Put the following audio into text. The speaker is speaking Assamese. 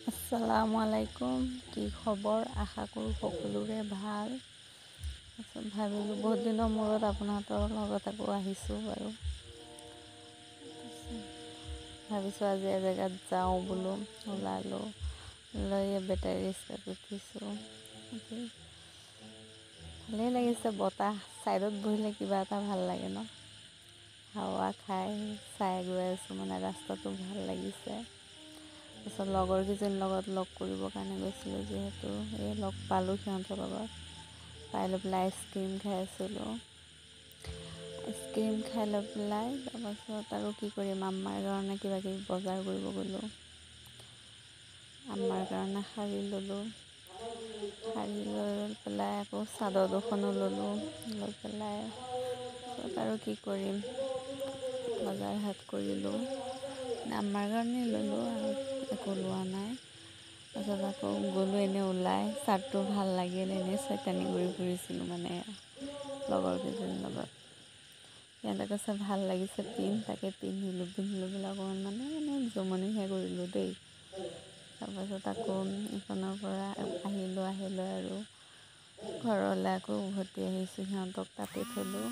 আসসালামু আলাইকুম। কি খবৰ? আশা কৰোঁ সকলোৰে ভাল। তাৰপিছত ভাবিলোঁ বহুত দিনৰ মূৰত আপোনাহঁতৰ লগত আকৌ আহিছোঁ বাৰু। ভাবিছোঁ আজি এজেগাত যাওঁ বোলো, ওলালোঁ লৈ বেটাৰী ৰিক্সাত উঠিছোঁ। ভালেই লাগিছে, বতাহ ছাইডত বহিলে কিবা এটা ভাল লাগে ন। হাৱা খাই চাই গৈ আছোঁ, মানে ৰাস্তাটো ভাল লাগিছে। তাৰপিছত লগৰকেইজনীৰ লগত লগ কৰিবৰ কাৰণে গৈছিলোঁ, যিহেতু এই লগ পালোঁ সিহঁতৰ লগত। পাই লৈ পেলাই আইচক্ৰীম খাই আছিলোঁ। আইচক্ৰীম খাই লৈ পেলাই তাৰপাছত আৰু কি কৰিম, আম্মাৰ কাৰণে কিবাকিবি বজাৰ কৰিব গ'লোঁ। আম্মাৰ কাৰণে শাৰী ল'লোঁ। শাৰী লৈ পেলাই আকৌ চাদৰ দুখনো ল'লোঁ। লৈ পেলাই তাৰপিছত আৰু কি কৰিম, বজাৰ হাট কৰিলোঁ। আম্মাৰ কাৰণেই ল'লোঁ আৰু একো লোৱা নাই। তাৰপিছত আকৌ গ'লোঁ এনেই ওলাই, চাৰ্টটো ভাল লাগিল, এনেই চৈতানি কৰি ফুৰিছিলোঁ মানে লগৰকেইজনীৰ লগত। সিহঁতে কৈছে ভাল লাগিছে পিন্ধ, তাকে পিন্ধিলোঁ পেলাই অকণমান মানে এনেই জমনিহে কৰিলোঁ দেই। তাৰপাছত আকৌ এইখনৰ পৰা আহিলোঁ, আহি লৈ আৰু ঘৰলৈ আকৌ উভতি আহিছোঁ, সিহঁতক তাতে থলোঁ।